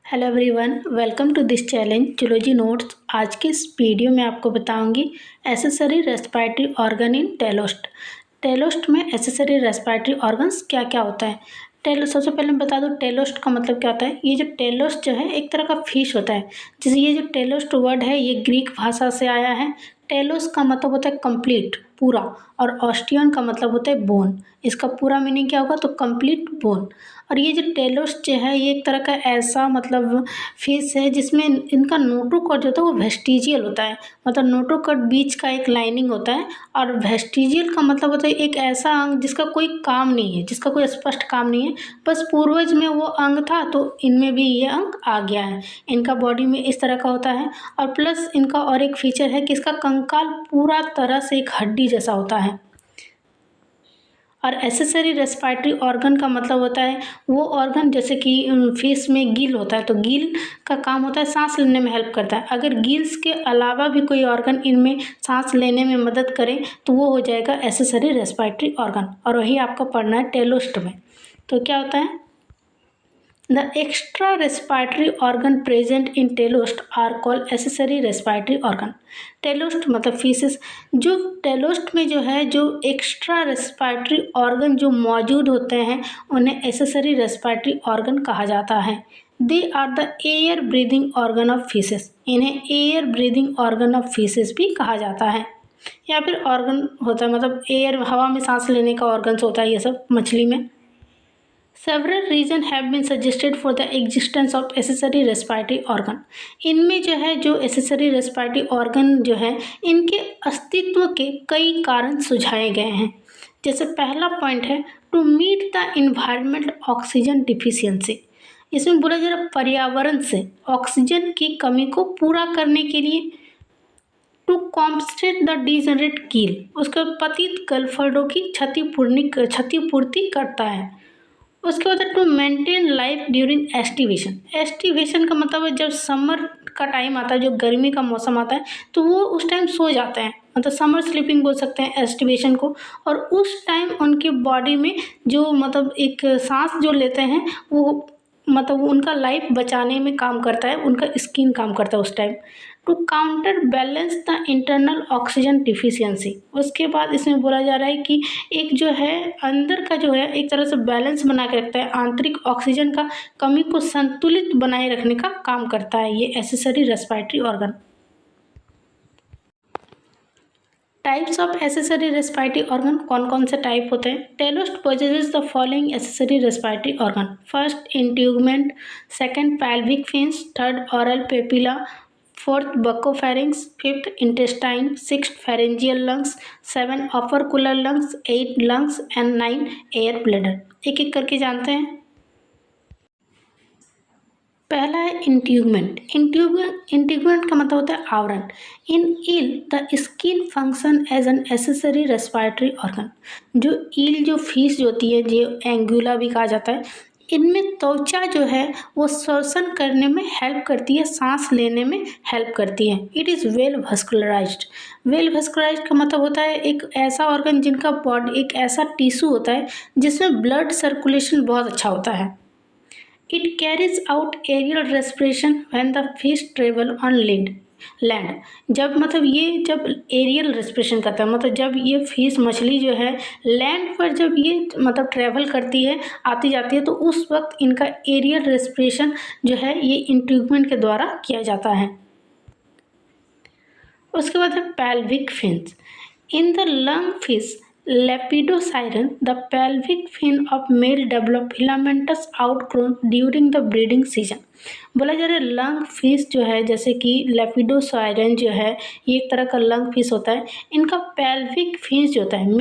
Hello everyone, welcome to this challenge zoology notes. आज के इस वीडियो में आपको बताऊंगी accessory respiratory organ in teleost. Teleost में एसेसरी रेस्पिरेटरी ऑर्गन्स क्या क्या होता है। सबसे पहले मैं बता दूं टेलोस्ट का मतलब क्या होता है। ये जो टेलोस्ट जो है एक तरह का फिश होता है। जैसे ये जो टेलोस्ट वर्ड है ये ग्रीक भाषा से आया है। टेलोस का मतलब होता है कंप्लीट, पूरा, और ऑस्टियन का मतलब होता है बोन। इसका पूरा मीनिंग क्या होगा तो कंप्लीट बोन। और ये जो टेलोस जो है ये एक तरह का ऐसा मतलब फिश है जिसमें इनका नोटोकॉट जो होता है वो वेस्टिजियल होता है। मतलब नोटोकॉट बीच का एक लाइनिंग होता है और वेस्टिजियल का मतलब होता है एक ऐसा अंग जिसका कोई काम नहीं है, जिसका कोई स्पष्ट काम नहीं है, बस पूर्वज में वो अंग था तो इनमें भी ये अंग आ गया है। इनका बॉडी में इस तरह का होता है। और प्लस इनका और एक फीचर है कि इसका कंकाल पूरा तरह से एक हड्डी जैसा होता है। और एसेसरी रेस्पिरेटरी ऑर्गन का मतलब होता है वो ऑर्गन जैसे कि फेस में गिल होता है तो गिल का काम होता है सांस लेने में हेल्प करता है। अगर गिल्स के अलावा भी कोई ऑर्गन इनमें सांस लेने में मदद करे तो वो हो जाएगा एसेसरी रेस्पिरेटरी ऑर्गन। और वही आपको पढ़ना है टेलोस्ट में। तो क्या होता है The extra respiratory organ present in telost are called accessory respiratory organ. टेलोस्ट मतलब फीसेस, जो टेलोस्ट में जो है जो एक्स्ट्रा रेस्पिरेटरी ऑर्गन जो मौजूद होते हैं उन्हें एसेसरी रेस्पिरेटरी ऑर्गन कहा जाता है। They are the air breathing organ of fishes. इन्हें air breathing organ of fishes भी कहा जाता है। या फिर ऑर्गन होता है मतलब एयर, हवा में सांस लेने का ऑर्गन्स होता है ये सब मछली में। Several reasons have been suggested for the existence of accessory respiratory organ. इनमें जो है जो accessory respiratory organ जो है इनके अस्तित्व के कई कारण सुझाए गए हैं। जैसे पहला पॉइंट है to meet the environment oxygen deficiency. इसमें बोला जा रहा है पर्यावरण से ऑक्सीजन की कमी को पूरा करने के लिए। टू कॉम्पनसेट द डिजनरेट कील, उसके पतित गलफडों की क्षतिपूर्ति करता है। उसके बाद to maintain life during aestivation. Aestivation का मतलब है जब समर का टाइम आता है, जो गर्मी का मौसम आता है तो वो उस टाइम सो जाते हैं, मतलब समर स्लीपिंग बोल सकते हैं एस्टिवेशन को। और उस टाइम उनके बॉडी में जो मतलब एक सांस जो लेते हैं वो मतलब उनका लाइफ बचाने में काम करता है, उनका स्किन काम करता है उस time. To counterbalance the internal oxygen deficiency. उसके बाद इसमें बोला जा रहा है कि एक जो है अंदर का जो है एक तरह से बैलेंस बना के रखता है, आंतरिक ऑक्सीजन का कमी को संतुलित बनाए रखने का काम करता है ये accessory respiratory organ. Types of accessory respiratory organ कौन कौन से टाइप होते हैं। Teleost possesses the following accessory respiratory organ. First integument, second pelvic fins, third oral papilla, fourth buccopharynx, fifth intestine, sixth pharyngeal lungs, seven opercular lungs, eight lungs and nine air bladder. एक एक करके जानते हैं। पहला है इंट्यूगमेंट। इंट्यूगमेंट का मतलब होता है आवरण। In eel the skin function as an accessory respiratory organ. जो ईल जो फिश जो होती है, जो एंगुला भी कहा जाता है, इनमें त्वचा जो है वो श्वसन करने में हेल्प करती है, सांस लेने में हेल्प करती है। It is well vascularised. Well vascularised का मतलब होता है एक ऐसा ऑर्गन जिनका बॉडी एक ऐसा टिश्यू होता है जिसमें ब्लड सर्कुलेशन बहुत अच्छा होता है। It carries out aerial respiration when the fish travel on land. जब मतलब ये जब एरियल रेस्पिरेशन करता है, मतलब जब ये फिश मछली जो है लैंड पर जब ये मतलब ट्रेवल करती है, आती जाती है, तो उस वक्त इनका एरियल रेस्पिरेशन जो है ये इंट्यूगमेंट के द्वारा किया जाता है। उसके बाद है pelvic fins. In the lungfish Lepidosiren, the pelvic fin of male develop filamentous outgrowth during the breeding season. बोला जा रहा है लंग फिश जो है जैसे कि लेपिडोसाइरन जो है ये एक तरह का लंग फिश होता है। इनका पेल्विक फिन्स जो होता है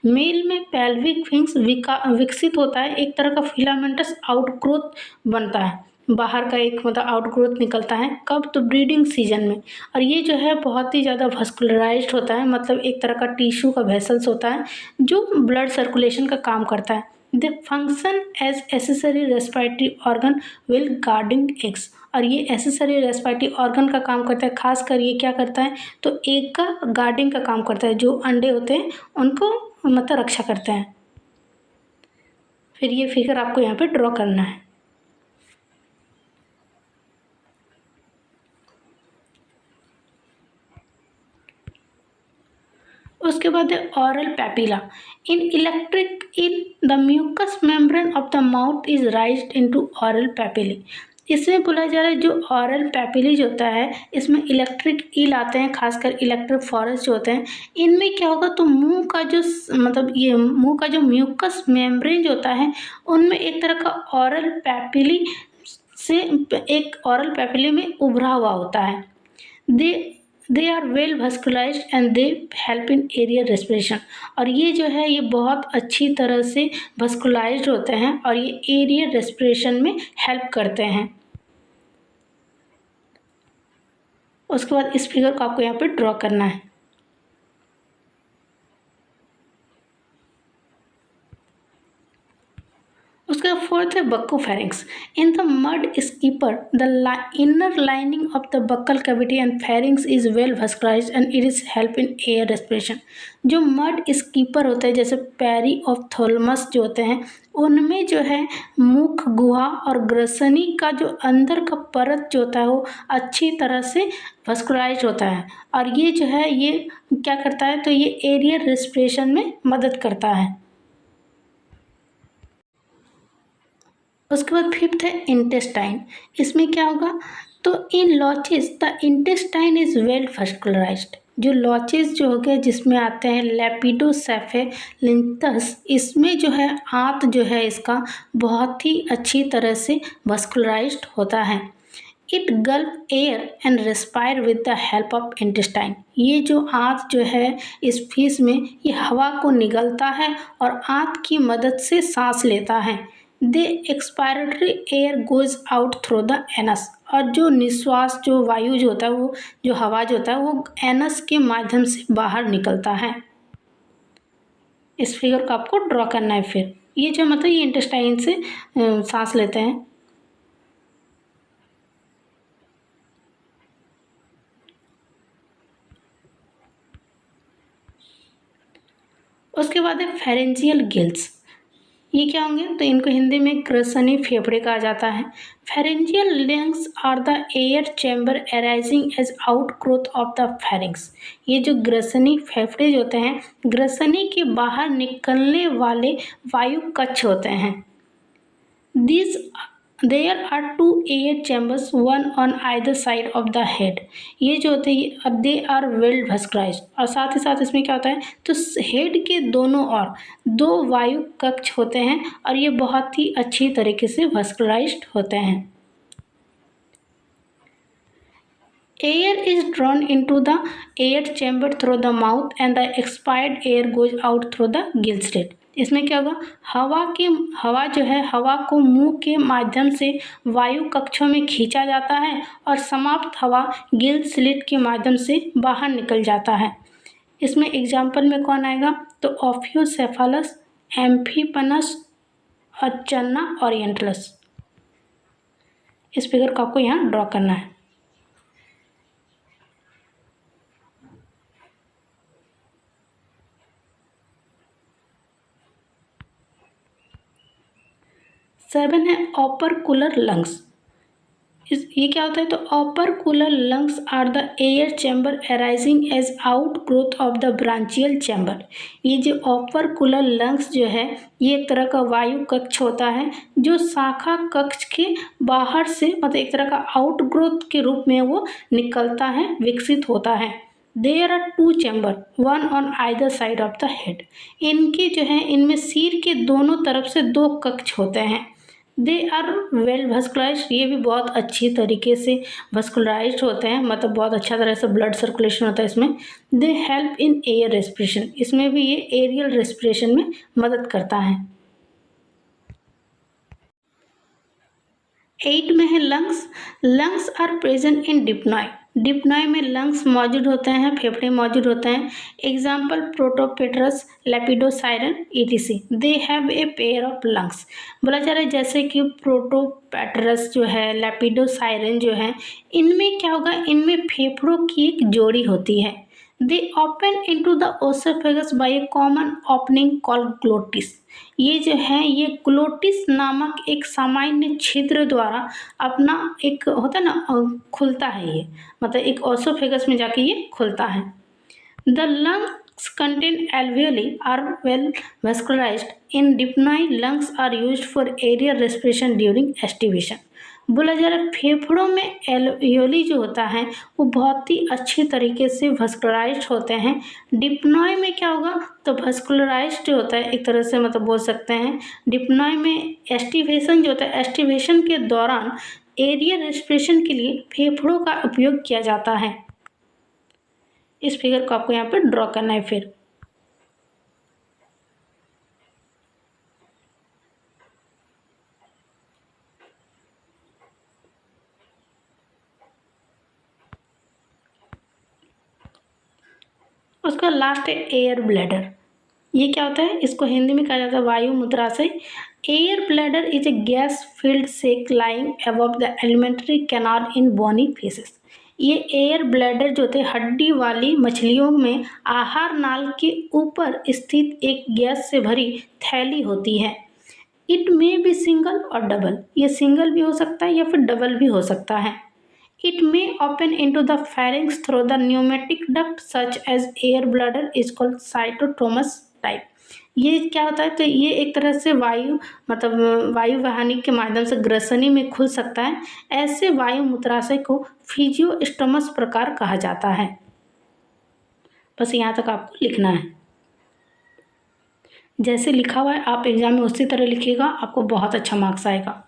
मेल में पेल्विक फिन्स विकसित होता है, एक तरह का फिलामेंटस आउटग्रोथ बनता है, बाहर का एक मतलब आउटग्रोथ निकलता है। कब तो ब्रीडिंग सीजन में। और ये जो है बहुत ही ज़्यादा वस्कुलराइज्ड होता है, मतलब एक तरह का टिश्यू का वेसल्स होता है जो ब्लड सर्कुलेशन का काम करता है। The function as accessory respiratory organ will guarding eggs. और ये एसेसरी रेस्पिरेटरी ऑर्गन का काम करता है, खास कर ये क्या करता है तो एग का गार्डिंग का काम करता है, जो अंडे होते हैं उनको मतलब रक्षा करते हैं। फिर ये फिगर आपको यहाँ पे ड्रॉ करना है। उसके बाद है oral papilla. In the mucous membrane of the mouth is raised into oral papillae. इसमें बोला जा रहा है जो ऑरल पैपिली जो होता है इसमें इलेक्ट्रिक ईल आते हैं, खासकर इलेक्ट्रिक फॉरेस्ट जो होते हैं। इनमें क्या होगा तो मुंह का जो मतलब ये मुंह का जो म्यूकस मेम्ब्रेन जो होता है उनमें एक तरह का ऑरल पैपिली से एक ऑरल पैपिली में उभरा हुआ होता है। They are well vascularized and they help in aerial respiration. और ये जो है ये बहुत अच्छी तरह से vascularized होते हैं और ये एरियल रेस्पिरेशन में हेल्प करते हैं। उसके बाद इस फिगर को आपको यहाँ पे ड्रॉ करना है। उसका फोर्थ है buccopharynx. In the mud skipper the inner lining of the buccal cavity and pharynx is well vascularized and it is help in air respiration. जो मड स्कीपर होता है जैसे पेरिओप्थाल्मस जो होते हैं उनमें जो है मुख गुहा और ग्रसनी का जो अंदर का परत जो होता है वो अच्छी तरह से vascularized होता है और ये जो है ये क्या करता है तो ये एरियल रेस्पिरेशन में मदद करता है। उसके बाद फिफ्थ है इंटेस्टाइन। इसमें क्या होगा तो in loaches the intestine is well vascularized। जो लॉचेस जो हो गए जिसमें आते हैं लेपिडोसेफेलिनथस, इसमें जो है आंत जो है इसका बहुत ही अच्छी तरह से vascularized होता है। It Gulp air and respire with the help of intestine. ये जो आंत जो है इस फिश में ये हवा को निगलता है और आंत की मदद से सांस लेता है। They expiratory air goes out through the anus. और जो निश्वास जो वायु जो होता है वो जो हवा जो होता है वो एनस के माध्यम से बाहर निकलता है। इस फिगर को आपको ड्रॉ करना है। फिर ये जो मतलब ये इंटेस्टाइन से सांस लेते हैं। उसके बाद है फेरेंजियल गिल्स। ये क्या होंगे तो इनको हिंदी में ग्रसनी फेफड़े कहा जाता है। Pharyngeal lungs are the air chamber arising as out growth of the pharynx. ये जो ग्रसनी फेफड़े जो होते हैं ग्रसनी के बाहर निकलने वाले वायु कक्ष होते हैं। These There are two air chambers, one on either side of the head। ये जो होते हैं अब दे आर वेल vascularized। और साथ ही साथ इसमें क्या होता है तो हेड के दोनों ओर दो वायु कक्ष होते हैं और ये बहुत ही अच्छी तरीके से vascularized होते हैं। Air is drawn into the air chamber through the mouth and the expired air goes out through the gill slit। इसमें क्या होगा हवा जो है हवा को मुंह के माध्यम से वायु कक्षों में खींचा जाता है और समाप्त हवा गिल स्लिट के माध्यम से बाहर निकल जाता है। इसमें एग्जाम्पल में कौन आएगा तो ऑफियोसेफालस, एम्फीपनस और चन्ना ओरिएंटलस। इस फिगर को आपको यहाँ ड्रॉ करना है। सेवन है ऑपरकुलर लंग्स। ये क्या होता है तो opercular lungs are the air chamber arising as out growth of the branchial chamber. ये जो ऑपरकुलर लंग्स जो है ये एक तरह का वायु कक्ष होता है जो शाखा कक्ष के बाहर से मतलब एक तरह का आउट ग्रोथ के रूप में वो निकलता है, विकसित होता है। There are two chamber, one on either side of the head. इनकी जो है इनमें सिर के दोनों तरफ से दो कक्ष होते हैं। They are well vascularized। ये भी बहुत अच्छी तरीके से vascularized होते हैं मतलब बहुत अच्छा तरह से ब्लड सर्कुलेशन होता है इसमें। दे हेल्प इन एयर रेस्पिरेशन। इसमें भी ये एरियल रेस्पिरेशन में मदद करता है। 8 में है lungs. Lungs are present in Dipnoi. Dipnoi में लंग्स मौजूद होते हैं, फेफड़े मौजूद होते हैं। Example Protopterus, Lepidosiren ETC. They have a pair of lungs. बोला जा रहा है जैसे कि प्रोटोपेट्रस जो है, लेपिडोसाइरन जो है, इनमें क्या होगा इनमें फेफड़ों की एक जोड़ी होती है। They open into the oesophagus by a common opening called glottis. ये जो है ये ग्लोटिस नामक एक सामान्य छिद्र द्वारा अपना एक होता है ना खुलता है। ये मतलब एक ओसोफेगस में जाके ये खुलता है। The lung contain alveoli are well vascularized. In dyspnea, lungs are used for aerial respiration during aspiration. बोला जा रहा है फेफड़ों में एल्वियोली जो होता है वो बहुत ही अच्छी तरीके से वस्कुलराइज्ड होते हैं। डिप्नॉय में क्या होगा, तो वस्कुलराइज्ड जो होता है एक तरह से मतलब बोल सकते हैं डिप्नॉय में एस्टिवेशन जो होता है, एस्टिवेशन के दौरान एरियल रेस्पिरेशन के लिए फेफड़ों का उपयोग किया जाता है। इस फिगर को आपको यहाँ पे ड्रॉ करना है। फिर उसका लास्ट है एयर ब्लैडर। ये क्या होता है, इसको हिंदी में कहा जाता है वायु मूत्राशय। Air bladder is a gas filled sac lying above the alimentary canal in bony fishes. ये एयर ब्लैडर जो होते हैं हड्डी वाली मछलियों में आहार नाल के ऊपर स्थित एक गैस से भरी थैली होती है। इट मे बी सिंगल और डबल, ये सिंगल भी हो सकता है या फिर डबल भी हो सकता है। It may open into the pharynx through the pneumatic duct such as air bladder is called cytotomous type। ये क्या होता है, तो ये एक तरह से वायु मतलब वायु वाहिनी के माध्यम से ग्रसनी में खुल सकता है। ऐसे वायु मूत्राशय को फिजियोस्टोमस प्रकार कहा जाता है। बस यहाँ तक आपको लिखना है। जैसे लिखा हुआ है आप एग्जाम में उसी तरह लिखिएगा, आपको बहुत अच्छा मार्क्स आएगा।